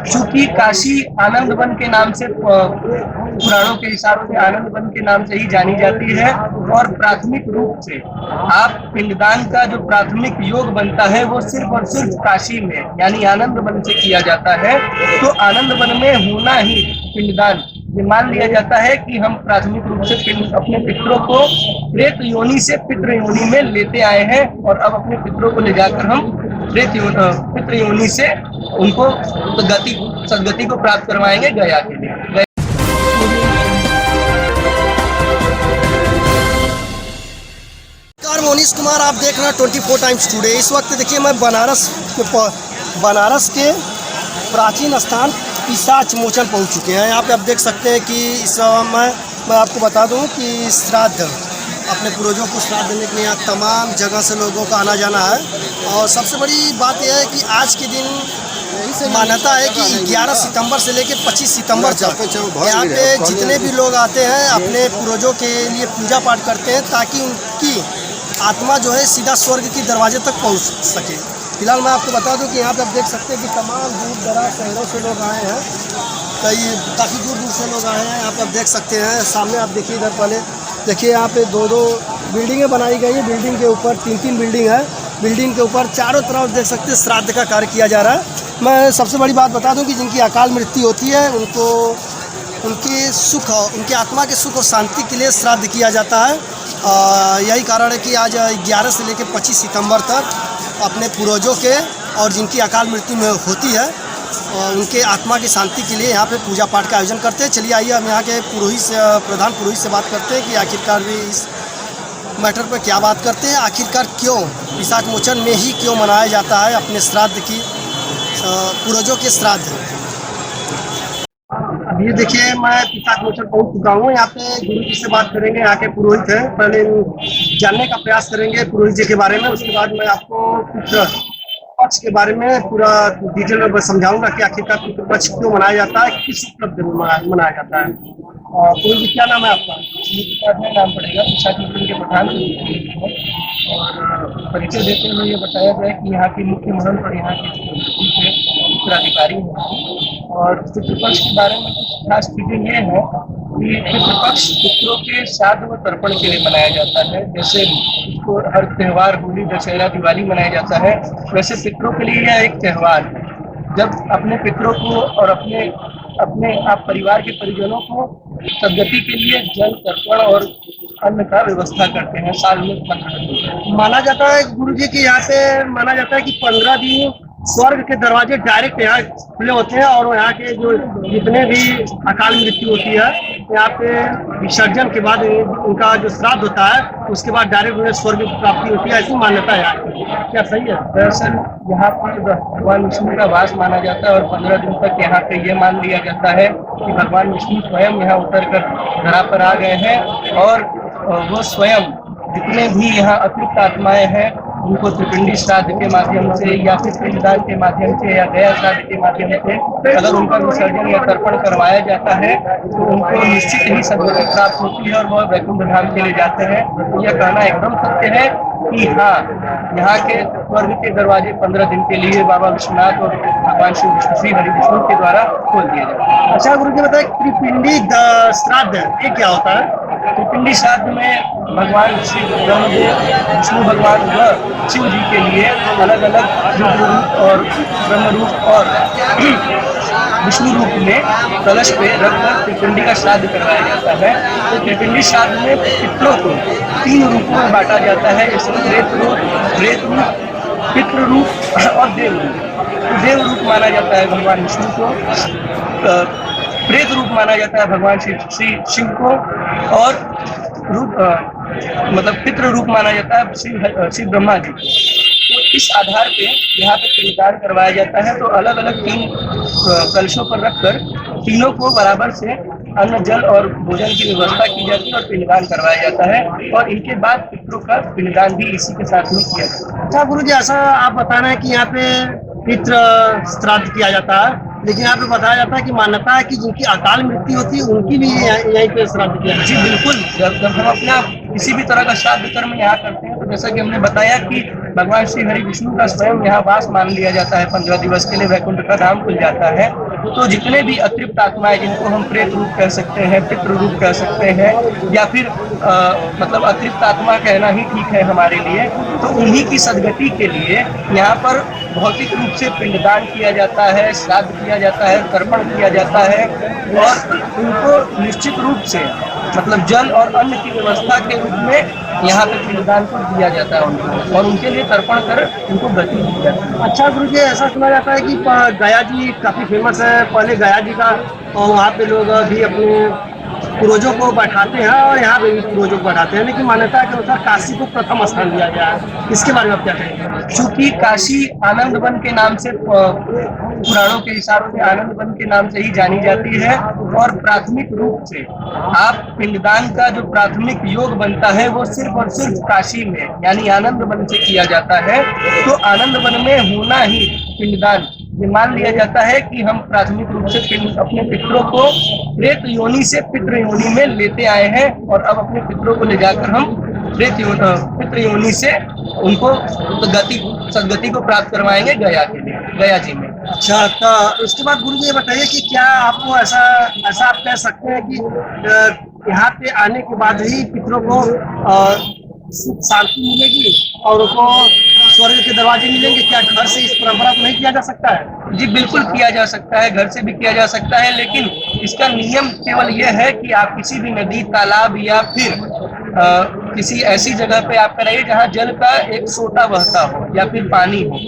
चूंकि काशी आनंद वन के नाम से पुराणों के हिसाब से आनंद वन के नाम से ही जानी जाती है, और प्राथमिक रूप से आप पिंडदान का जो प्राथमिक योग बनता है वो सिर्फ और सिर्फ काशी में यानी आनंद वन से किया जाता है। तो आनंद वन में होना ही पिंडदान ये मान लिया जाता है कि हम प्राथमिक रूप से अपने पितरों को प्रेत योनि से पितृ योनि में लेते आए हैं, और अब अपने पितरों को ले जाकर हम पितृ योनि से उनको सदगति को प्राप्त करवाएंगे गया के लिए। मोनीश कुमार, आप देख रहे हैं 24 टाइम्स टुडे। इस वक्त देखिए मैं बनारस के प्राचीन स्थान पिशाच मोचन पहुंच चुके हैं। यहाँ पे आप देख सकते हैं कि इस समय मैं आपको बता दूं कि श्राद्ध, अपने पूर्वजों को श्राद्ध देने के लिए यहाँ तमाम जगह से लोगों का आना जाना है। और सबसे बड़ी बात यह है कि आज के दिन मान्यता है कि 11 सितंबर से लेकर 25 सितंबर तक यहाँ पे जितने भी लोग आते हैं अपने पूर्वजों के लिए पूजा पाठ करते हैं, ताकि उनकी आत्मा जो है सीधा स्वर्ग की दरवाजे तक पहुँच सके। फिलहाल मैं आपको बता दूं कि यहाँ पे आप देख सकते हैं कि तमाम दूर दराज शहरों से लोग आए हैं, काफ़ी दूर दूर से लोग आए हैं। यहाँ पे आप देख सकते हैं, सामने आप देखिए, इधर पहले देखिए यहाँ पे दो बिल्डिंगें बनाई गई है। बिल्डिंग के ऊपर तीन बिल्डिंग है। बिल्डिंग के ऊपर चारों तरफ देख सकते हैं श्राद्ध का कार्य किया जा रहा है। मैं सबसे बड़ी बात बता दूँ कि जिनकी अकाल मृत्यु होती है उनको उनकी आत्मा के सुख और शांति के लिए श्राद्ध किया जाता है। यही कारण है कि आज 11 से लेकर 25 सितंबर तक अपने पूर्वजों के और जिनकी अकाल मृत्यु में होती है उनके आत्मा की शांति के लिए यहाँ पे पूजा पाठ का आयोजन करते हैं। चलिए आइए हम यहाँ के प्रधान पुरोहित से बात करते हैं कि आखिरकार भी इस मैटर पर क्या बात करते हैं। आखिरकार क्यों पिशाच मोचन में ही क्यों मनाया जाता है अपने श्राद्ध की, पूर्वजों के श्राद्ध। अभी देखिए मैं पिशाच मोचन पहुंच चुका हूँ। यहाँ पे गुरु जी से बात करेंगे, यहाँ के पुरोहित हैं। पहले जानने का प्रयास करेंगे पुरोहित जी के बारे में, उसके बाद मैं आपको कुछ पक्ष के बारे में पूरा डिटेल में समझाऊंगा कि आखिरकार पितृपक्ष क्यों मनाया जाता है, किस उपलब्ध में मनाया जाता है। पुरोहित जी, क्या नाम है आपका? नाम पड़ेगा पिशाच मोचन के प्रधान। और परिचय देते हुए ये बताया जाए कि यहाँ की मुख्य महंत और यहाँ के उत्तराधिकारी हैं। और पितृपक्ष के बारे में कुछ खास चीजें ये है कि पितृपक्ष पितरों के श्राद्ध व तर्पण के लिए मनाया जाता है। जैसे इसको हर त्यौहार, होली, दशहरा, दिवाली मनाया जाता है, वैसे पितरों के लिए यह एक त्यौहार है। जब अपने पितरों को और अपने आप परिवार के परिजनों को सदगति के लिए जल, तर्पण और अन्न का व्यवस्था करते हैं। साल में 15 दिन माना जाता है गुरु जी की। यहाँ पे माना जाता है कि 15 दिन स्वर्ग के दरवाजे डायरेक्ट यहाँ खुले होते हैं, और यहाँ के जो जितने भी अकाल मृत्यु होती है यहाँ पे विसर्जन के बाद उनका जो श्राद्ध होता है उसके बाद डायरेक्ट उन्हें स्वर्ग की प्राप्ति होती है, ऐसी मान्यता है। क्या सही है? दरअसल यहाँ पर भगवान विष्णु का वास माना जाता है, और 15 दिन तक यहाँ पे ये मान लिया जाता है कि भगवान विष्णु स्वयं यहाँ उतर कर धरा पर आ गए हैं, और वो स्वयं जितने भी यहाँ अतृप्त आत्माएं हैं उनको त्रिपिंडी श्राद्ध के माध्यम से या फिर पिंडदान के माध्यम से या गया श्राद्ध के माध्यम से अगर उनका विसर्जन या तर्पण करवाया जाता है तो उनको निश्चित ही सदगति प्राप्त होती है और वह वैकुंठ धाम के लिए जाते हैं। तो यह कहना एकदम सत्य है कि हाँ, यहाँ के स्वर्ग के दरवाजे 15 दिन के लिए बाबा विश्वनाथ और भगवान श्री हरि विष्णु के द्वारा खोल दिए जाते हैं। अच्छा गुरु जी बताए, त्रिपिंडी श्राद्ध ये क्या होता है? त्रिपिंडी श्राद्ध में भगवान श्री ब्रह्मदेव, विष्णु भगवान व शिव जी के लिए अलग अलग रुद्र रूप और ब्रह्म रूप और विष्णु रूप में कलश पे रखकर त्रिपिंडी का श्राद्ध करवाया जाता है। तो त्रिपिंडी श्राद्ध में पितरों को 3 रूपों में बांटा जाता है, जैसे प्रेत रूप, पितृ रूप और देव रूप। तो देव रूप माना जाता है भगवान विष्णु को, प्रेत रूप माना जाता है भगवान श्री शिव को, और पितृ रूप माना जाता है श्री ब्रह्मा जी को। तो इस आधार पे यहाँ पे पिंडदान करवाया जाता है। तो अलग अलग 3 कलशों पर रखकर तीनों को बराबर से अन्न, जल और भोजन की व्यवस्था की जाती है और पिंडदान करवाया जाता है, और इनके बाद पितरों का पिंडदान भी इसी के साथ में किया जाता है। अच्छा गुरु जी, ऐसा आप बता रहे हैं कि यहाँ पे पितृ श्राद्ध किया जाता है, लेकिन यहाँ पे बताया जाता है कि मान्यता है कि जिनकी अकाल मृत्यु होती है उनकी भी यहीं पे श्राद्ध किया जाता है। जी बिल्कुल, जब हम अपना किसी भी तरह का श्राद्ध कर्म यहाँ करते हैं तो जैसा कि हमने बताया कि भगवान श्री हरि विष्णु का स्वयं यहाँ वास मान लिया जाता है 15 दिवस के लिए, वैकुंठ का धाम खुल जाता है। तो जितने भी अतृप्त आत्माएं, जिनको हम प्रेत रूप कह सकते हैं, पितृ रूप कह सकते हैं, या फिर मतलब अतृप्त आत्मा कहना ही ठीक है हमारे लिए, तो उन्हीं की सदगति के लिए यहाँ पर भौतिक रूप से पिंडदान किया जाता है, श्राद्ध किया जाता है, तर्पण किया जाता है, और उनको निश्चित रूप से मतलब जल और अन्न की व्यवस्था के रूप में यहाँ पे पिंडदान को दिया जाता है उनको, और उनके लिए तर्पण कर उनको गति दी जाती है। अच्छा गुरु जी, ऐसा सुना जाता है कि गया जी काफ़ी फेमस है। पहले गया जी का और वहाँ पे लोग भी अपने पूर्वजों को बैठाते हैं और यहाँ पे भी पूर्वजों को बैठाते हैं, लेकिन मान्यता है कि अनुसार काशी को प्रथम स्थान दिया गया है। इसके बारे में आप क्या कहेंगे? चूंकि काशी आनंद वन के नाम से, पुराणों के हिसाब से आनंद वन के नाम से ही जानी जाती है, और प्राथमिक रूप से आप पिंडदान का जो प्राथमिक योग बनता है वो सिर्फ और सिर्फ काशी में यानी आनंद वन से किया जाता है। तो आनंद वन में होना ही पिंडदान ये मान लिया जाता है कि हम प्राथमिक रूप से अपने पितरों को प्रेत योनि से पितृ योनि में लेते आए हैं, और अब अपने पितरों को ले जाकर हम पितृ योनि से उनको सदगति को प्राप्त करवाएंगे गया के लिए, गया जी में। अच्छा, तो उसके बाद गुरु जी ये बताइए कि क्या आपको ऐसा आप कह सकते हैं कि यहाँ पे आने के बाद ही पितरों को शांति मिलेगी और उनको स्वर्ग के दरवाजे मिलेंगे? क्या घर से इस परंपरा को नहीं किया जा सकता है? जी बिल्कुल किया जा सकता है, घर से भी किया जा सकता है, लेकिन इसका नियम केवल यह है कि आप किसी भी नदी, तालाब या फिर किसी ऐसी जगह पे आप कराइए जहाँ जल का एक सोता बहता हो या फिर पानी हो,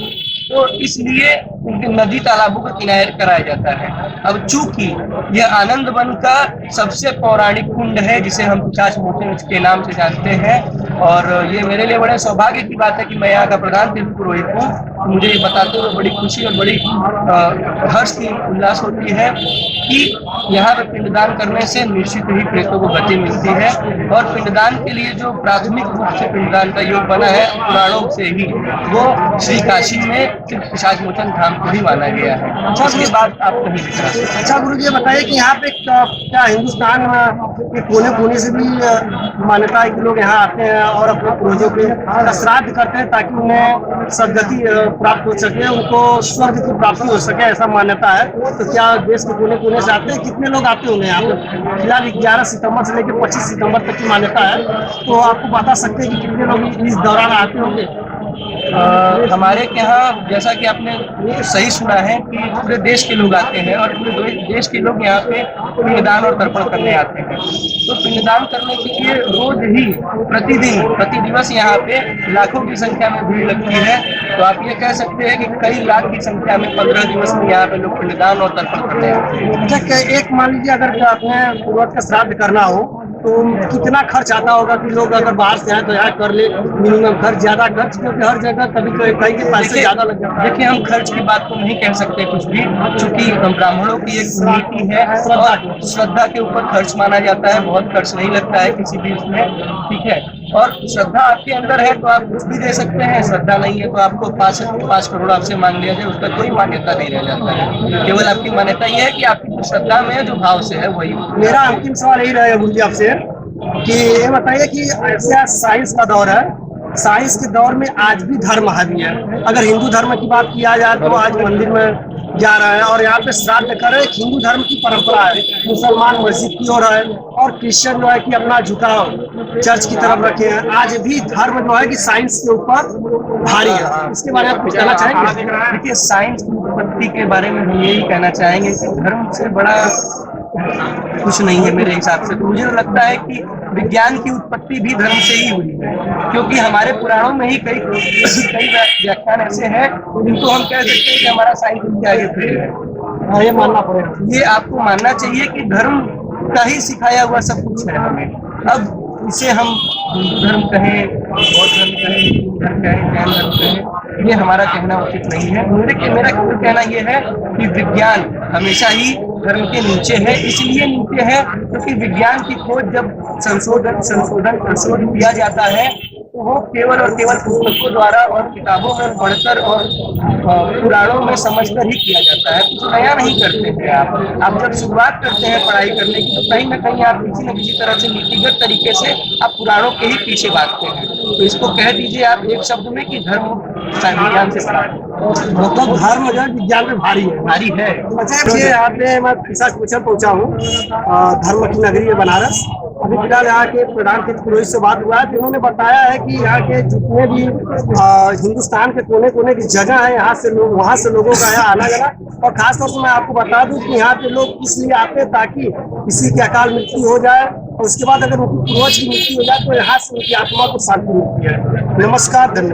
तो इसलिए उनके नदी तालाबों का किनारे कराया जाता है। अब चूंकि यह आनंद वन का सबसे पौराणिक कुंड है जिसे हम पिशाच मोचन के नाम से जानते हैं, और ये मेरे लिए बड़े सौभाग्य की बात है कि मैं यहाँ का प्रधान तीर्थ पुरोहित हूँ। मुझे ये बताते हुए बड़ी खुशी और बड़ी हर्ष की उल्लास होती है कि यहाँ पे पिंडदान करने से निश्चित ही प्रेतों को गति मिलती है, और पिंडदान के लिए जो प्राथमिक रूप से पिंडदान का योग बना है पुराणों से ही, वो श्री काशी में सिर्फ पिशाच मोचन धाम को ही माना गया है। उसके बाद आप कहीं भी जा सकते हैं। अच्छा गुरु जी, बताइए कि यहाँ पे क्या हिंदुस्तान के कोने कोने से भी मान्यता है कि लोग यहाँ आते हैं और अपने पूर्वजों के श्राद्ध करते हैं ताकि उन्हें सदगति प्राप्त हो सके, उनको स्वर्ग की प्राप्ति हो सके, ऐसा मान्यता है। तो क्या देश के कोने कोने से आते हैं? कितने लोग आते होंगे यहाँ पे? फिलहाल 11 सितंबर से लेकर 25 सितंबर तक की मान्यता है, तो आपको बता सकते हैं कि कितने लोग इस दौरान आते होंगे? हमारे यहाँ जैसा कि आपने सही सुना है कि पूरे देश के लोग आते हैं, और पूरे देश के लोग यहाँ पे पिंडदान और तर्पण करने आते हैं। तो पिंडदान करने के लिए रोज ही प्रति दिवस यहाँ पे लाखों की संख्या में भीड़ लगती है। तो आप ये कह सकते हैं कि कई लाख की संख्या में 15 दिवस में यहाँ पे लोग पिंडदान और तर्पण करने आते हैं। अच्छा, एक मान लीजिए अगर अपने पूर्वज का श्राद्ध करना हो तो कितना खर्च आता होगा कि लोग अगर बाहर से आए तो यहाँ कर ले? मिनिमम खर्च, ज्यादा खर्च, क्योंकि हर जगह कभी कहीं के पैसे ज्यादा लग जाता है। देखिए, हम खर्च की बात तो नहीं कह सकते कुछ भी, क्योंकि ब्राह्मणों की एक नीति है, श्रद्धा के ऊपर खर्च माना जाता है, बहुत खर्च नहीं लगता है किसी भी उसमें, ठीक है। और श्रद्धा आपके अंदर है तो आप कुछ भी दे सकते हैं, श्रद्धा नहीं है तो आपको 5 करोड़ आपसे मांग लिया जाए, उसका कोई मान्यता नहीं रह जाता है। केवल आपकी मान्यता यह है कि आपकी श्रद्धा में जो भाव से है वही। मेरा अंतिम सवाल यही रहेगा गुरु जी आपसे कि ये बताइए कि ऐसा साइंस का दौर है, साइंस के दौर में आज भी धर्म हावी है। अगर हिंदू धर्म की बात किया जाए तो आज मंदिर में जा रहा है और यहाँ पे श्राद्ध कर रहे हैं, हिंदू धर्म की परंपरा है। मुसलमान मस्जिद की ओर है और क्रिश्चियन जो है कि अपना झुकाव चर्च की तरफ रखे हैं। आज भी धर्म जो है कि साइंस के ऊपर भारी है, इसके बारे में कुछ कहना चाहेंगे? देखिए, साइंस की उत्पत्ति के बारे में हम यही कहना चाहेंगे कि धर्म से बड़ा कुछ नहीं है मेरे हिसाब से। तो मुझे लगता है कि विज्ञान की उत्पत्ति भी धर्म से ही हुई है, क्योंकि हमारे पुराणों में ही कई व्याख्यान ऐसे हैं जिनको हम कह सकते हैं कि हमारा साइंस के आगे फेल है। ये मानना पड़ेगा, ये आपको मानना चाहिए कि धर्म का ही सिखाया हुआ सब कुछ है हमें। अब इसे हम हिंदू धर्म कहें, बौद्ध धर्म कहें, हिंदू धर्म कहें, जैन धर्म कहें, ये हमारा कहना उचित नहीं है। मेरा कहना ये है कि विज्ञान हमेशा ही धर्म के नीचे है। इसलिए नीचे है क्योंकि विज्ञान की खोज जब संशोधन किया जाता है तो वो केवल और केवल पुस्तकों द्वारा और किताबों में पढ़कर और पुराणों में समझकर ही किया जाता है। कुछ नया नहीं करते हैं आप जब शुरुआत करते हैं पढ़ाई करने की तो कहीं ना कहीं आप किसी न किसी तरह से नीतिगत तरीके से आप पुराणों के ही पीछे भागते हैं। तो इसको कह दीजिए आप एक शब्द में कि धर्म विज्ञान से मतलब धर्म जो है विज्ञान में भारी है। भारी है। अच्छा, ये यहाँ पे मैं पिशाच मोचन पहुंचा हूँ, धर्म की नगरी है बनारस। अभी फिलहाल यहाँ के प्रधान तीर्थ पुरोहित से बात हुआ है, तो उन्होंने बताया है कि यहाँ के जितने भी हिंदुस्तान के कोने कोने की जगह है, यहाँ से लोग वहाँ से लोगों का यहाँ आना जाना। और खासतौर से मैं आपको बता दूं कि यहाँ पे लोग इसलिए आते हैं ताकि किसी की अकाल मृत्यु हो जाए और उसके बाद अगर उनकी पूर्वज की मृत्यु हो जाए तो यहाँ से उनकी आत्मा को शांति मिलती है। नमस्कार, धन्यवाद।